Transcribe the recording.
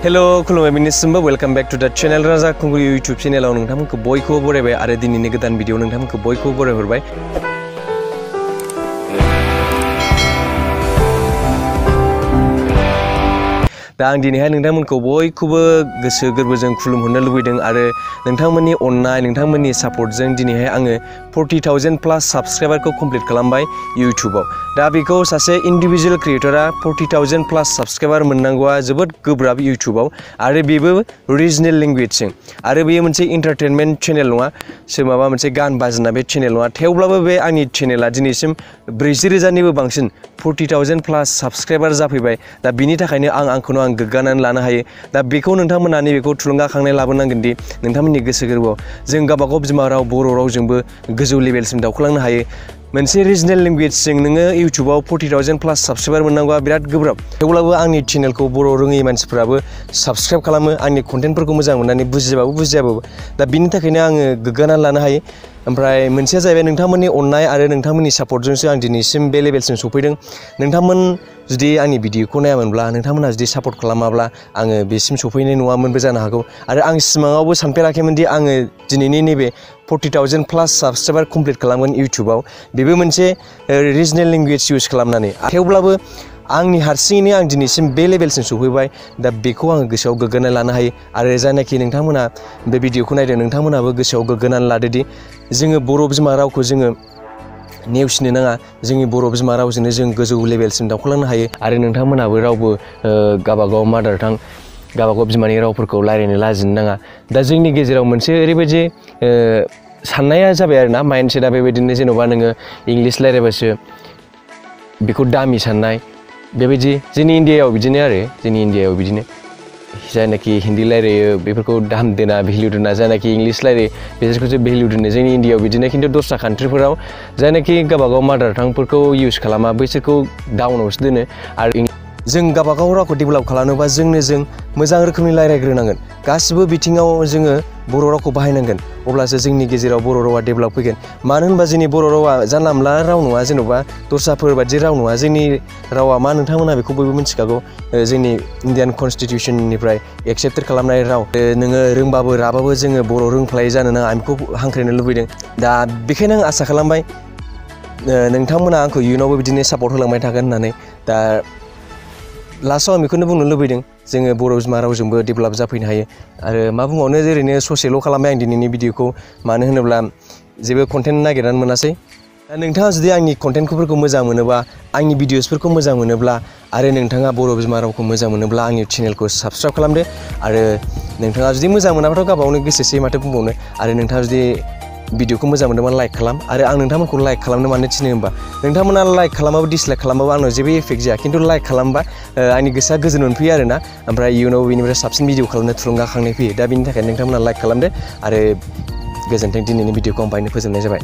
Hello खुलुमबाय बिनिसिमबो welcome back to द channel राजा खुंगुर यूट्यूब चैनलाव नोंथांमोनखौ बयखौबो बरायबाय आरो दिनैनि गोदान भिडिअ नोंथांमोनखौ बयखौबो बरायहरबाय। दा आं दिनैहाय नोंथांमोनखौ बयखौबो गोसो गोरबोजों खुलुमहरनो लुबैदों आरो नोंथांमोननि अननाय नोंथांमोननि सापर्टजों दिनैहाय आङो 40,000 प्लस साबस्क्राइबारखौ कमप्लिट खालामबाय यूट्यूबाव। दा बेखौ सासे इन्डिविजुअल क्रिएटरा 40,000 प्लस साबस्क्राइबार मोननांगौआ जोबोद गोब्राब यूट्यूबाव आरो बेबो रिजनेल लेंगुवेजजों आरो बेयो मोनसे एन्टारटेनमेन्ट चेनेल नङा माबा मोनसे गान बाजना बे चेनेल नङा। थेवब्लाबो बे आंनि चेनेला दिनैसिम 40,000निबो बांसिन 40,000 प्लस साबस्क्राइबार जाफैबाय। दा बिनि थाखायनो आंखौनो आं गोग्गानानै लानो हायो। दा बेखौ नोंथांमोना नैबेखौ थुलुंगाखांनाय लाबोनांगोन दि नोंथांमोननि गोसो गोरबोआव जों गावबागाव बिमा राव बर' रावजोंबो गोजौ लेभेलसिम दावखोलांनो हायो। मोनसे रिजनेल लेंगुवेजजों नोङो यूट्यूबाव 40,000 प्लस साबस्क्राइबार मोननांगौआ बिराद गोब्राब। थेवब्लाबो आंनि चेनेलखौ बर' रोङै मानसिफोराबो साबस्क्राइब खालामो, आंनि कन्टेन्टफोरखौ मोजां मोननानै बुजियाबाबो। दा बिनि थाखायनो आङो गोग्गानानै लानो हायो। ओमफ्राय मोनसेया जाहैबाय नोंथांमोननि अननाय आरो नोंथांमोननि सापर्टजोंसो आं दिनैसिम बे लेभेलसिम सफैदों। नोंथांमोन जुदि आंनि भिडिअखौ नायामोनब्ला नोंथांमोनहा जुदि सापर्ट खालामाब्ला आङो बेसिम सफैनाय नङामोनबो जानो हागौ। आरो आं सिमाङावबो सानफेराखैमोन दि आङो दिनैनि नैबे 40,000 प्लस साबस्क्राइबार कमप्लिट खालामगोन यूट्यूबाव, बेबो मोनसे रिजनेल लेंगुवेज इउज खालामनानै। थेवब्लाबो आंनि हारसिङैनो आं दिनैसिम बे लेभेलसिम सफैबाय। दा बेखौ आङो गोसोआव गोग्गानाय लानो हायो आरो जायनाखि नोंथांमोना बे भिडिअखौ नायदों नोंथांमोनाबो गोसोआव गोग्गानानै लादो दि जोङो बर' बिमा रावखौ जोङो नेवसिनो नाङा। जोंनि बर' बिमा रावजोंनो जों गोजौ लेभेलसिम दावखोलांनो हायो आरो नोंथांमोनाबो रावबो गावबागाव मादार टां गावबागाव बिमानि रावफोरखौ रायज्लायनो लाजिनो नाङा। दा जोंनि गेजेराव मोनसे ओरैबायदि साननाया जाबाय आरोना, माइन्डसेटआ बेबायदिनो जेन'बा नोङो इंलिस रायज्लायबासो बेखौ दामि साननाय बेबायदि। जोंनि इण्डियायाव बिदिनो जायनाखि हिन्दी रायलायो बेफोरखौ दाम दोना, भेलु दोना, जायनाखि इंलिस रायलायो बिसोरखौसो भेलु दोनो। जोंनि इण्डियायाव बिदिनो, खिन्थु दस्रा कान्ट्रिफोराव जायनाखि गावबागाव मादार टांफोरखौ इउज खालामा बैसोरखौ डाउनावसो दोनो। आरो जों गावबागाव रावखौ डेभेलप खालामनोबा जों मोजां रोखोमनि रायज्लायग्रोनांगोन। गासिबो बिथिङाव जोङो बर' रावखौ बाहायनांगोन, अब्लासो जोंनि गेजेराव बर' रावा डेभेलप फैगोन। मानो होनबा जोंनि बर' रावा जानला मोनला राव नङा, जेन'बा दस्राफोर बायदि राव नङा। जोंनि रावा मा नोंथांमोना बेखौ बयबो मिथिखागौ, जोंनि इण्डियान कनस्टिटिउसननिफ्राय एक्सेप्टेड खालामनाय राव। नोङो रोंबाबो राबाबो जोङो बर' रोंफ्लायै जानो नाङा, आं बेखौ हांख्रायनो लुबैदों। दा बेखायनो आं आसा खालामबाय नोंथांमोना आंखौ इयुनावबो बिदिनो सापर्ट होलांबाय थागोन होननानै। दा लास्टआव आं बेखौनो बुंनो लुबैदों, जोङो बर' बिमा रावजोंबो डेभेलप जाफैनो हायो। आरो मा बुंबावनो, ओरैनो ससेल' खालामबाय आं दिनैनि भिडिअखौ, मानो होनोब्ला जेबो कन्टेन्ट नागिरनानै मोनासै। दा नोंथाङा जुदि आंनि कन्टेन्टफोरखौ मोजां मोनोबा, आंनि भिडिअसफोरखौ मोजां मोनोब्ला आरो नोंथाङा बर' बिमा रावखौ मोजां मोनोब्ला आंनि चेनेलखौ साबस्क्राइब खालामदो। आरो नोंथाङा जुदि मोजां मोनाबाथ' गावबावनो गोसोसै माथो बुंबावनो। आरो नोंथाङा जुदि भिडिअखौ मोजां मोनदोंबा लाइक खालाम। आरो आं नोंथांमोनखौ लाइक खालामनो मानो थिनो होनबा, नोंथांमोना लाइक खालामाबो डिसलाइक खालामाबो आंनाव जेबो इफेक्ट जाया, खिन्थु लाइक खालामबा आंनि गोसोआ गोजोन मोनफैयो आरोना। ओमफ्राय इयुनाव बेनिफ्राय साबसिन भिडिअ खालामनो थुलुंगाखांनाय फैयो। दा बिनि थाखाय नोंथांमोना लाइक खालामदो आरो गोजोन्थों। दिनैनि भिडिअखौ आं बाहायनो फोजोबनाय जाबाय।